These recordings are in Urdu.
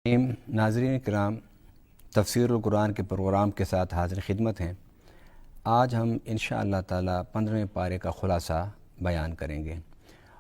ناظرین کرام، تفسیر القرآن کے پروگرام کے ساتھ حاضر خدمت ہیں۔ آج ہم انشاءاللہ تعالی 15ویں پارے کا خلاصہ بیان کریں گے،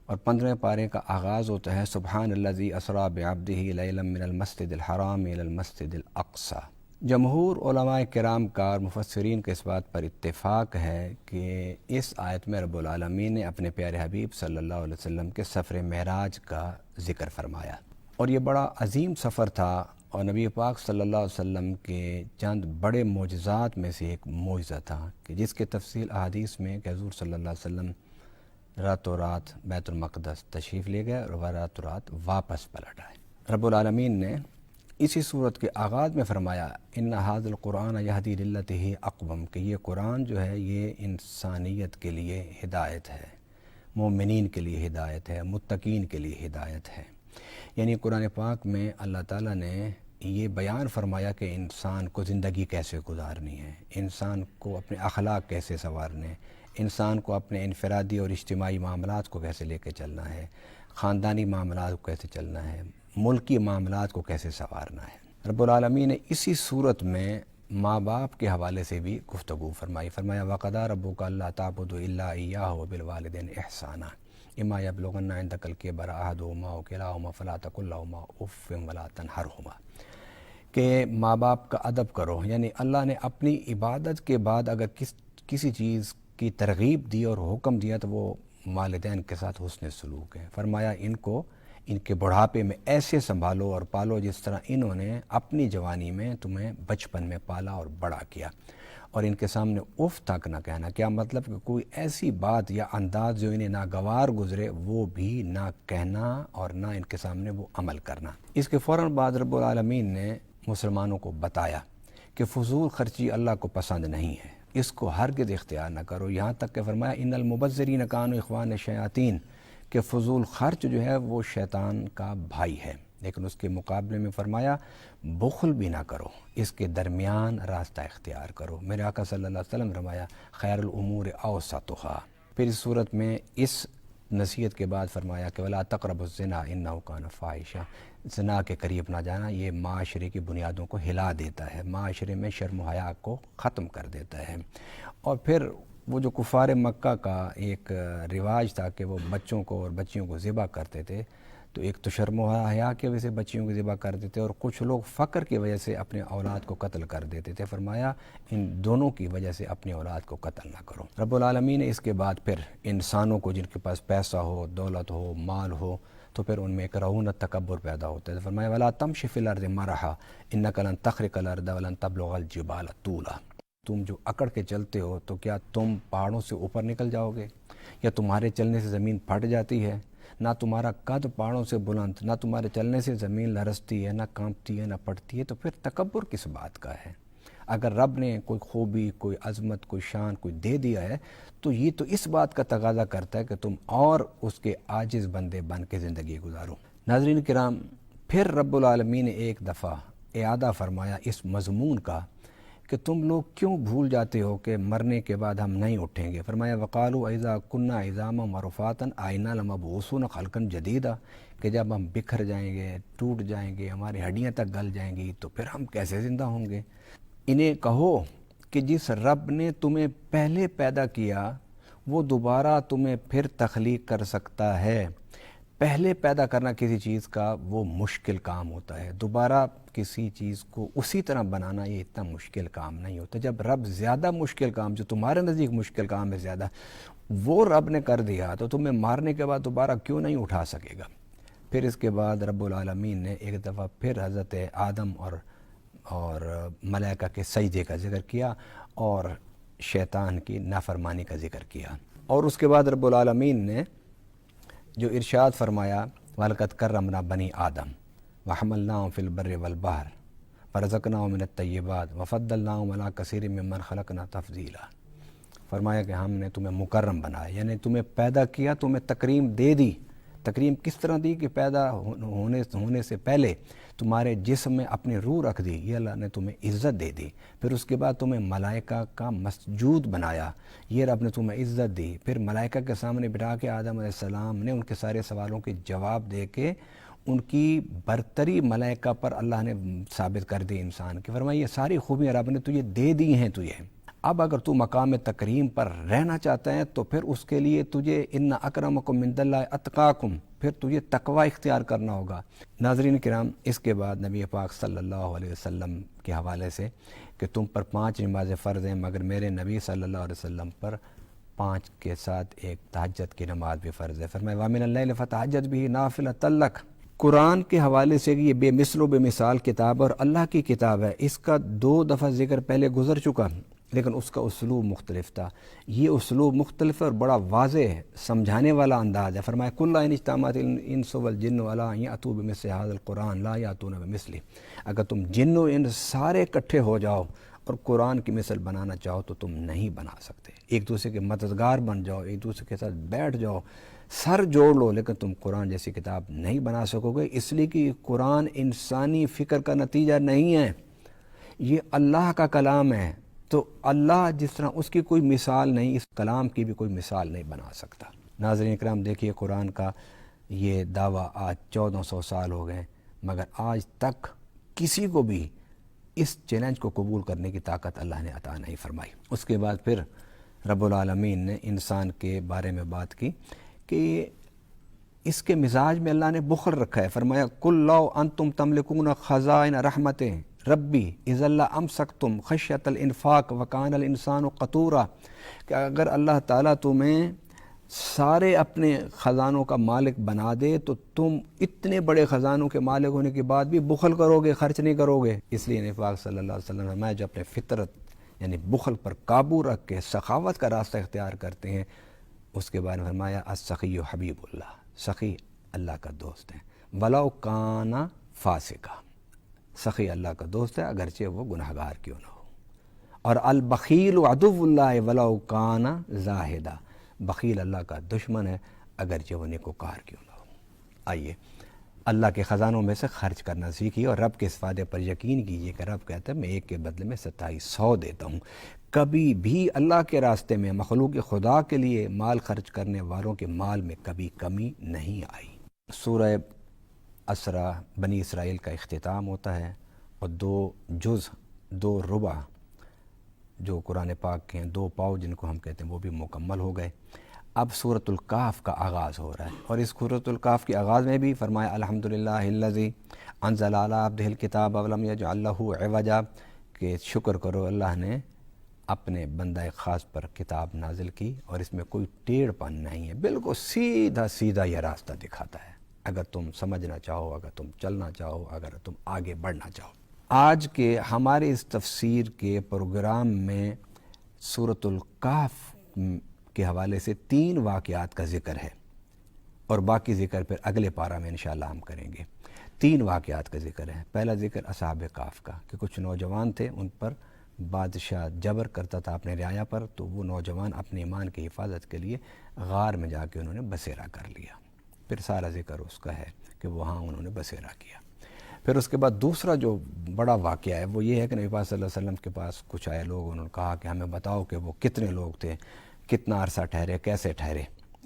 اور 15ویں پارے کا آغاز ہوتا ہے سبحان الذی اسریٰ بعبدہ لیلا من المسجد الحرام الی المسجد الاقصی۔ جمہور علماء کرام کا اور مفسرین کے اس بات پر اتفاق ہے کہ اس آیت میں رب العالمین نے اپنے پیارے حبیب صلی اللہ علیہ وسلم کے سفر معراج کا ذکر فرمایا، اور یہ بڑا عظیم سفر تھا، اور نبی پاک صلی اللہ علیہ وسلم کے چند بڑے معجزات میں سے ایک معجزہ تھا کہ جس کے تفصیل احادیث میں کہ حضور صلی اللہ علیہ وسلم راتوں رات بیت المقدس تشریف لے گئے اور راتوں رات واپس پلٹ آئے۔ رب العالمین نے اسی صورت کے آغاز میں فرمایا ان ھذا القرآن یہدی للتی ہی اقوم، کہ یہ قرآن جو ہے یہ انسانیت کے لیے ہدایت ہے، مومنین کے لیے ہدایت ہے، متقین کے لیے ہدایت ہے۔ یعنی قرآن پاک میں اللہ تعالیٰ نے یہ بیان فرمایا کہ انسان کو زندگی کیسے گزارنی ہے، انسان کو اپنے اخلاق کیسے سنوارنے، انسان کو اپنے انفرادی اور اجتماعی معاملات کو کیسے لے کے چلنا ہے، خاندانی معاملات کو کیسے چلنا ہے، ملکی معاملات کو کیسے سنوارنا ہے۔ رب العالمین نے اسی صورت میں ماں باپ کے حوالے سے بھی گفتگو فرمایا وَقَضَىٰ رَبُّكَ أَلَّا تَعْبُدُوا إِلَّا إِيَّاهُ وَبِالْوَالِدَيْنِ إِحْسَانًا إِمَّا يَبْلُغَنَّ عِندَكَ الْكِبَرَ أَحَدُهُمَا أَوْ كِلَاهُمَا فَلَا تَقُل لَّهُمَا أُفٍّ وَلَا تَنْهَرْهُمَا، کہ ماں باپ کا ادب کرو۔ یعنی اللہ نے اپنی عبادت کے بعد اگر کسی چیز کی ترغیب دی اور حکم دیا تو وہ والدین کے ساتھ حسن سلوک ہے۔ فرمایا ان کے بڑھاپے میں ایسے سنبھالو اور پالو جس طرح انہوں نے اپنی جوانی میں تمہیں بچپن میں پالا اور بڑا کیا، اور ان کے سامنے اف تک نہ کہنا۔ کیا مطلب کہ کوئی ایسی بات یا انداز جو انہیں ناگوار گزرے وہ بھی نہ کہنا اور نہ ان کے سامنے وہ عمل کرنا۔ اس کے فوراً بعد رب العالمین نے مسلمانوں کو بتایا کہ فضول خرچی اللہ کو پسند نہیں ہے، اس کو ہرگز اختیار نہ کرو، یہاں تک کہ فرمایا ان المبذرین کانوا اخوان الشیاطین، کہ فضول خرچ جو ہے وہ شیطان کا بھائی ہے۔ لیکن اس کے مقابلے میں فرمایا بخل بھی نہ کرو، اس کے درمیان راستہ اختیار کرو۔ میرے آقا صلی اللہ علیہ وسلم فرمایا خیر الامور اوسطھا۔ پھر اس صورت میں اس نصیحت کے بعد فرمایا کہ ولا تقربوا الزنا انہ کان فاحشہ، زنا کے قریب نہ جانا، یہ معاشرے کی بنیادوں کو ہلا دیتا ہے، معاشرے میں شرم و حیا کو ختم کر دیتا ہے۔ اور پھر وہ جو کفار مکہ کا ایک رواج تھا کہ وہ بچوں کو اور بچیوں کو ذبح کرتے تھے، تو ایک تو شرم و حیا کی وجہ سے بچیوں کو ذبح کر دیتے، اور کچھ لوگ فقر کی وجہ سے اپنے اولاد کو قتل کر دیتے تھے۔ فرمایا ان دونوں کی وجہ سے اپنی اولاد کو قتل نہ کرو۔ رب العالمین نے اس کے بعد پھر انسانوں کو جن کے پاس پیسہ ہو، دولت ہو، مال ہو، تو پھر ان میں ایک رعونت تکبر پیدا ہوتا ہے۔ فرمایا ولا تمشِ فی الارض مرحا انک لن تخرق الارض ولن تبلغ الجبال طولا، تم جو اکڑ کے چلتے ہو تو کیا تم پہاڑوں سے اوپر نکل جاؤ گے، یا تمہارے چلنے سے زمین پھٹ جاتی ہے؟ نہ تمہارا قد پہاڑوں سے بلند، نہ تمہارے چلنے سے زمین لرزتی ہے، نہ کانپتی ہے، نہ پڑتی ہے، تو پھر تکبر کس بات کا ہے؟ اگر رب نے کوئی خوبی، کوئی عظمت، کوئی شان کوئی دے دیا ہے تو یہ تو اس بات کا تقاضا کرتا ہے کہ تم اور اس کے عاجز بندے بن کے زندگی گزارو۔ ناظرین کرام، پھر رب العالمین نے ایک دفعہ اعادہ فرمایا اس مضمون کا کہ تم لوگ کیوں بھول جاتے ہو کہ مرنے کے بعد ہم نہیں اٹھیں گے۔ فرمایا وقالوا اذا كنا عظاما ورفاتا ائنا لمبعوثون خلقا جديدا، کہ جب ہم بکھر جائیں گے، ٹوٹ جائیں گے، ہماری ہڈیاں تک گل جائیں گی تو پھر ہم کیسے زندہ ہوں گے؟ انہیں کہو کہ جس رب نے تمہیں پہلے پیدا کیا وہ دوبارہ تمہیں پھر تخلیق کر سکتا ہے۔ پہلے پیدا کرنا کسی چیز کا وہ مشکل کام ہوتا ہے، دوبارہ کسی چیز کو اسی طرح بنانا یہ اتنا مشکل کام نہیں ہوتا۔ جب رب زیادہ مشکل کام، جو تمہارے نزدیک مشکل کام ہے زیادہ، وہ رب نے کر دیا تو تمہیں مارنے کے بعد دوبارہ کیوں نہیں اٹھا سکے گا؟ پھر اس کے بعد رب العالمین نے ایک دفعہ پھر حضرت آدم اور ملائکہ کے سجدے کا ذکر کیا اور شیطان کی نافرمانی کا ذکر کیا، اور اس کے بعد رب العالمین نے جو ارشاد فرمایا وَلَقَدْ كَرَّمْنَا بَنِي آدَمَ وَحَمَلْنَاهُمْ فِي الْبَرِّ وَالْبَحْرِ وَرَزَقْنَاهُمْ مِنَ الطَّيِّبَاتِ وَفَضَّلْنَاهُمْ عَلَىٰ كَثِيرٍ مِّمَّنْ خَلَقْنَا تَفْضِيلًا۔ فرمایا کہ ہم نے تمہیں مکرم بنایا، یعنی تمہیں پیدا کیا، تمہیں تکریم دے دی۔ تکریم کس طرح دی کہ پیدا ہونے سے پہلے تمہارے جسم میں اپنی روح رکھ دی، یہ اللہ نے تمہیں عزت دے دی۔ پھر اس کے بعد تمہیں ملائکہ کا مسجود بنایا، یہ رب نے تمہیں عزت دی۔ پھر ملائکہ کے سامنے بٹھا کے آدم علیہ السلام نے ان کے سارے سوالوں کے جواب دے کے ان کی برتری ملائکہ پر اللہ نے ثابت کر دی انسان کی، فرمایا یہ ساری خوبیاں رب نے تجھے دے دی ہیں تجھے، اب اگر تو مقام تکریم پر رہنا چاہتا ہے تو پھر اس کے لیے تجھے ان اکرمکم عند اللہ اتقاکم، پھر تجھے تقوی اختیار کرنا ہوگا۔ ناظرین کرام، اس کے بعد نبی پاک صلی اللہ علیہ وسلم کے حوالے سے کہ تم پر 5 نمازیں فرض ہیں، مگر میرے نبی صلی اللہ علیہ وسلم پر 5 کے ساتھ ایک تہجد کی نماز بھی فرض ہے۔ فرمایا وَمِنَ اللَّيْلِ فَتَہجد بِهِ نَافِلَةً لَكَ۔ قرآن کے حوالے سے یہ بے مثل و بے مثال کتاب اور اللہ کی کتاب ہے، اس کا 2 دفعہ ذکر پہلے گزر چکا، لیکن اس کا اسلوب مختلف تھا۔ یہ اسلوب مختلف ہے اور بڑا واضح ہے، سمجھانے والا انداز ہے۔ فرمایا کُلَّ إِنِ اجْتَمَعَتِ الْإِنسُ وَالْجِنُّ عَلَىٰ أَن يَأْتُوا بِمِثْلِ هَٰذَا الْقُرْآنِ لَا يَأْتُونَ بِمِثْلِهِ، اگر تم جن و انس سارے اکٹھے ہو جاؤ اور قرآن کی مثل بنانا چاہو تو تم نہیں بنا سکتے۔ ایک دوسرے کے مددگار بن جاؤ، ایک دوسرے کے ساتھ بیٹھ جاؤ، سر جوڑ لو، لیکن تم قرآن جیسی کتاب نہیں بنا سکو گے، اس لیے کہ قرآن انسانی فکر کا نتیجہ نہیں ہے، یہ اللہ کا کلام ہے، تو اللہ جس طرح اس کی کوئی مثال نہیں، اس کلام کی بھی کوئی مثال نہیں بنا سکتا۔ ناظرین کرام، دیکھیے قرآن کا یہ دعویٰ آج 1400 سال ہو گئے، مگر آج تک کسی کو بھی اس چیلنج کو قبول کرنے کی طاقت اللہ نے عطا نہیں فرمائی۔ اس کے بعد پھر رب العالمین نے انسان کے بارے میں بات کی کہ اس کے مزاج میں اللہ نے بخل رکھا ہے۔ فرمایا قُلْ لَوْ أَنْتُمْ تَمْلِكُونَ خَزَائِنَ رَحْمَتِ رَبِّ إِذًا لَّأَمْسَكْتُمْ خَشْيَةَ الْإِنفَاقِ وَكَانَ الْإِنسَانُ قَتُورًا، کہ اگر اللہ تعالیٰ تمہیں سارے اپنے خزانوں کا مالک بنا دے تو تم اتنے بڑے خزانوں کے مالک ہونے کے بعد بھی بخل کرو گے، خرچ نہیں کرو گے۔ اس لیے نبی پاک صلی اللہ علیہ وسلم نے فرمایا جو اپنے فطرت یعنی بخل پر قابو رکھ کے سخاوت کا راستہ اختیار کرتے ہیں، اس کے بارے میں فرمایا السخی حبیب اللہ، سخی اللہ کا دوست ہے، وَلَوْ كَانَ فَاسِقًا، سخی اللہ کا دوست ہے اگرچہ وہ گناہگار کیوں نہ ہو۔ اور البخیل عدو اللہ وَلَوْ كَانَ زاہدًا، بخیل اللہ کا دشمن ہے اگرچہ وہ نیکوکار کیوں نہ ہو۔ آئیے اللہ کے خزانوں میں سے خرچ کرنا سیکھیے اور رب کے اس وعدے پر یقین کیجیے کہ رب کہتا ہے میں ایک کے بدلے میں 2700 دیتا ہوں۔ کبھی بھی اللہ کے راستے میں مخلوق خدا کے لیے مال خرچ کرنے والوں کے مال میں کبھی کمی نہیں آئی۔ سورہ اسرا بنی اسرائیل کا اختتام ہوتا ہے اور 2 جز 2 ربع جو قرآن پاک کے ہیں 2 پاؤ جن کو ہم کہتے ہیں وہ بھی مکمل ہو گئے۔ اب سورۃ الکہف کا آغاز ہو رہا ہے اور اس سورۃ الکہف کے آغاز میں بھی فرمایا الحمدللہ الذی انزل علی عبدہ الکتاب ولم یجعل لہ عوجا، کہ شکر کرو اللہ نے اپنے بندہ خاص پر کتاب نازل کی اور اس میں کوئی ٹیڑھ پن نہیں ہے، بالکل سیدھا سیدھا یہ راستہ دکھاتا ہے اگر تم سمجھنا چاہو، اگر تم چلنا چاہو، اگر تم آگے بڑھنا چاہو۔ آج کے ہمارے اس تفسیر کے پروگرام میں سورۃ الکہف کے حوالے سے 3 واقعات کا ذکر ہے اور باقی ذکر پھر اگلے پارہ میں انشاءاللہ ہم کریں گے۔ 3 واقعات کا ذکر ہے۔ پہلا ذکر اصحاب کہف کا کہ کچھ نوجوان تھے، ان پر بادشاہ جبر کرتا تھا اپنے رعایا پر، تو وہ نوجوان اپنے ایمان کی حفاظت کے لیے غار میں جا کے انہوں نے بسیرا کر لیا۔ پھر سارا ذکر اس کا ہے کہ وہاں انہوں نے بسیرا کیا۔ پھر اس کے بعد دوسرا جو بڑا واقعہ ہے وہ یہ ہے کہ نبی پاک صلی اللہ علیہ وسلم کے پاس کچھ آئے لوگ، انہوں نے کہا کہ ہمیں بتاؤ کہ وہ کتنے لوگ تھے، کتنا عرصہ ٹھہرے، کیسے ٹھہرے،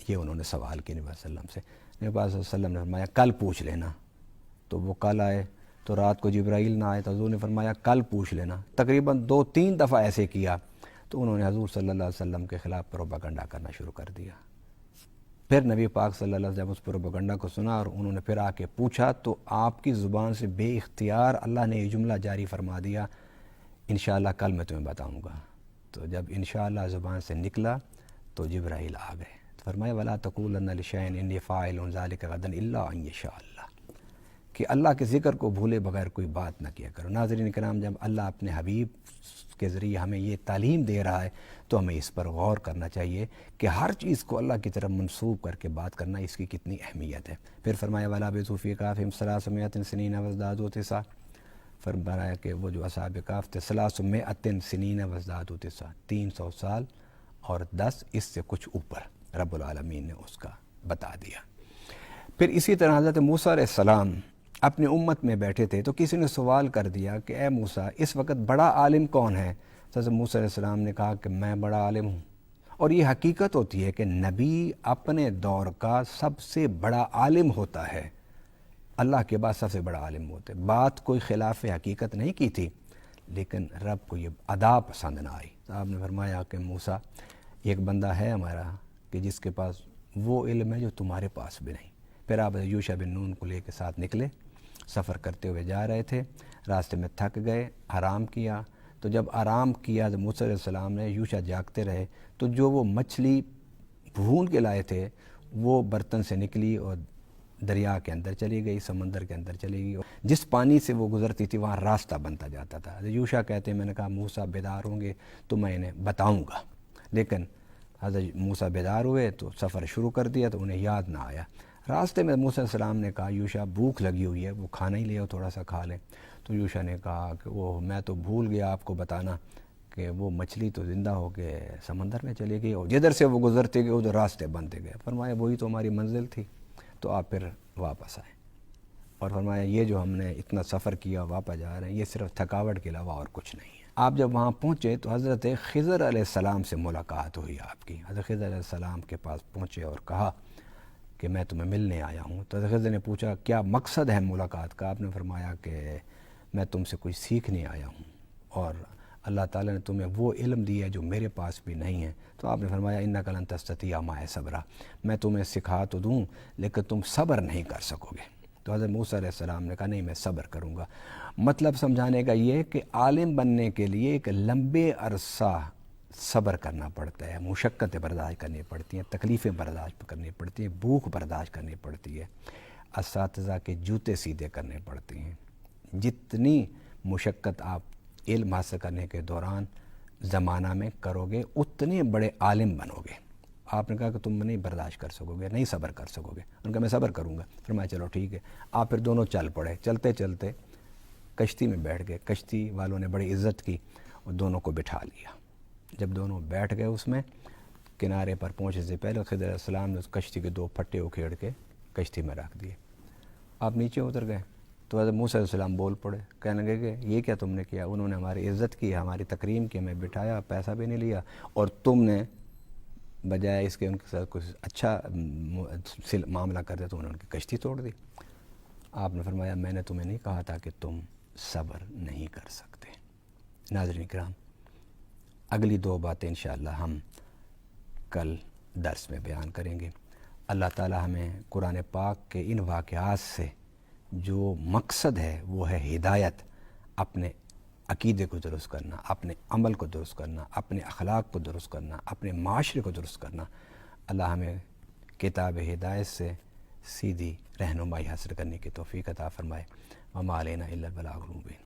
یہ انہوں نے سوال کیا نبی صلی اللہ علیہ وسلم سے۔ نبی پاک صلی اللہ علیہ وسلم نے فرمایا کل پوچھ لینا، تو وہ کل آئے تو رات کو جبرائیل نہ آئے تو حضور نے فرمایا کل پوچھ لینا۔ تقریباً 2-3 دفعہ ایسے کیا تو انہوں نے حضور صلی اللہ علیہ وسلم کے خلاف پروپیگنڈا کرنا شروع کر دیا۔ پھر نبی پاک صلی اللہ علیہ وسلم اس پروپیگنڈا کو سنا اور انہوں نے پھر آ کے پوچھا تو آپ کی زبان سے بے اختیار اللہ نے یہ جملہ جاری فرما دیا انشاءاللہ کل میں تمہیں بتاؤں گا۔ تو جب انشاءاللہ زبان سے نکلا تو جبرائیل آ گئے، فرمایا وَلَا تَقُولَنَّ لِشَيْءٍ إِنِّي فَاعِلٌ ذَلِكَ غَدًا إِلَّا أَن يَشَاءَ اللَّهُ، کہ اللہ کے ذکر کو بھولے بغیر کوئی بات نہ کیا کرو۔ ناظرین کرام، جب اللہ اپنے حبیب کے ذریعے ہمیں یہ تعلیم دے رہا ہے تو ہمیں اس پر غور کرنا چاہیے کہ ہر چیز کو اللہ کی طرف منسوب کر کے بات کرنا اس کی کتنی اہمیت ہے۔ پھر فرمایا وَلَا بِثُوفِي كَهْفِهِمْ 300 سِنِينَ وَازْدَادُوا تِسْعًا، فرمایا کہ وہ جو اصحاب کہف تھے 300 سنین وازدادوا تسعا، 300 سال اور 10 اس سے کچھ اوپر رب العالمین نے اس کا بتا دیا۔ پھر اسی طرح حضرت موسیٰ علیہ السلام اپنی امت میں بیٹھے تھے تو کسی نے سوال کر دیا کہ اے موسیٰ اس وقت بڑا عالم کون ہے؟ حضرت موسیٰ علیہ السلام نے کہا کہ میں بڑا عالم ہوں، اور یہ حقیقت ہوتی ہے کہ نبی اپنے دور کا سب سے بڑا عالم ہوتا ہے۔ اللہ کے بعد سب سے بڑا عالم ہوتے. بات کوئی خلاف حقیقت نہیں کی تھی لیکن رب کو یہ ادا پسند نہ آئی. آپ نے فرمایا کہ موسیٰ ایک بندہ ہے ہمارا کہ جس کے پاس وہ علم ہے جو تمہارے پاس بھی نہیں. پھر آپ یوشع بن نون کو لے کے ساتھ نکلے, سفر کرتے ہوئے جا رہے تھے, راستے میں تھک گئے, آرام کیا. تو جب آرام کیا تو موسیٰ علیہ السلام نے, یوشع جاگتے رہے, تو جو وہ مچھلی بھون کے لائے تھے وہ برتن سے نکلی اور دریا کے اندر چلی گئی, سمندر کے اندر چلی گئی. جس پانی سے وہ گزرتی تھی وہاں راستہ بنتا جاتا تھا. یوشع کہتے ہیں میں نے کہا موسیٰ بیدار ہوں گے تو میں انہیں بتاؤں گا, لیکن حضرت موسیٰ بیدار ہوئے تو سفر شروع کر دیا تو انہیں یاد نہ آیا. راستے میں موسیٰ علیہ السلام نے کہا یوشع بھوک لگی ہوئی ہے, وہ کھانا ہی لے آؤ, تھوڑا سا کھا لیں. تو یوشع نے کہا کہ وہ میں تو بھول گیا آپ کو بتانا کہ وہ مچھلی تو زندہ ہو کے سمندر میں چلی گئی اور جدھر سے وہ گزرتے گئے ادھر راستے بنتے گئے. فرمایا وہی تو ہماری منزل تھی. تو آپ پھر واپس آئے اور فرمایا یہ جو ہم نے اتنا سفر کیا واپس جا رہے ہیں یہ صرف تھکاوٹ کے علاوہ اور کچھ نہیں ہے. آپ جب وہاں پہنچے تو حضرت خضر علیہ السلام سے ملاقات ہوئی آپ کی. حضرت خضر علیہ السلام کے پاس پہنچے اور کہا کہ میں تمہیں ملنے آیا ہوں. تو حضرت خضر نے پوچھا کیا مقصد ہے ملاقات کا؟ آپ نے فرمایا کہ میں تم سے کوئی سیکھنے آیا ہوں اور اللہ تعالیٰ نے تمہیں وہ علم دیا ہے جو میرے پاس بھی نہیں ہے. تو آپ نے فرمایا انک لن تستطیع معی صبرا, میں تمہیں سکھا تو دوں لیکن تم صبر نہیں کر سکو گے. تو حضرت موسیٰ علیہ السلام نے کہا نہیں میں صبر کروں گا. مطلب سمجھانے کا یہ کہ عالم بننے کے لیے ایک لمبے عرصہ صبر کرنا پڑتا ہے, مشقتیں برداشت کرنی پڑتی ہیں, تکلیفیں برداشت کرنی پڑتی ہیں, بھوک برداشت کرنی پڑتی ہے, اساتذہ کے جوتے سیدھے کرنے پڑتے ہیں. جتنی مشقت آپ علم حاصل کرنے کے دوران زمانہ میں کرو گے اتنے بڑے عالم بنو گے. آپ نے کہا کہ تم نہیں برداشت کر سکو گے, نہیں صبر کر سکو گے. ان کا میں صبر کروں گا. فرمایا چلو ٹھیک ہے. آپ پھر دونوں چل پڑے. چلتے چلتے کشتی میں بیٹھ گئے. کشتی والوں نے بڑی عزت کی اور دونوں کو بٹھا لیا. جب دونوں بیٹھ گئے اس میں, کنارے پر پہنچنے سے پہلے خضر علیہ السلام نے اس کشتی کے 2 پھٹے اکھیڑ کے کشتی میں رکھ دیے. آپ نیچے اتر گئے تو حضرت موسیٰ علیہ السلام بول پڑے, کہنے لگے کہ یہ کیا تم نے کیا؟ انہوں نے ہماری عزت کی, ہماری تکریم کی, ہمیں بٹھایا, پیسہ بھی نہیں لیا, اور تم نے بجائے اس کے ان کے ساتھ کچھ اچھا معاملہ کر دیا تو انہوں نے ان کی کشتی توڑ دی. آپ نے فرمایا میں نے تمہیں نہیں کہا تھا کہ تم صبر نہیں کر سکتے. ناظرین کرام, اگلی 2 باتیں انشاءاللہ ہم کل درس میں بیان کریں گے. اللہ تعالی ہمیں قرآن پاک کے ان واقعات سے جو مقصد ہے وہ ہے ہدایت, اپنے عقیدے کو درست کرنا, اپنے عمل کو درست کرنا, اپنے اخلاق کو درست کرنا, اپنے معاشرے کو درست کرنا. اللہ ہمیں کتاب ہدایت سے سیدھی رہنمائی حاصل کرنے کی توفیق عطا فرمائے. وما علینا الا البلاغ المبین.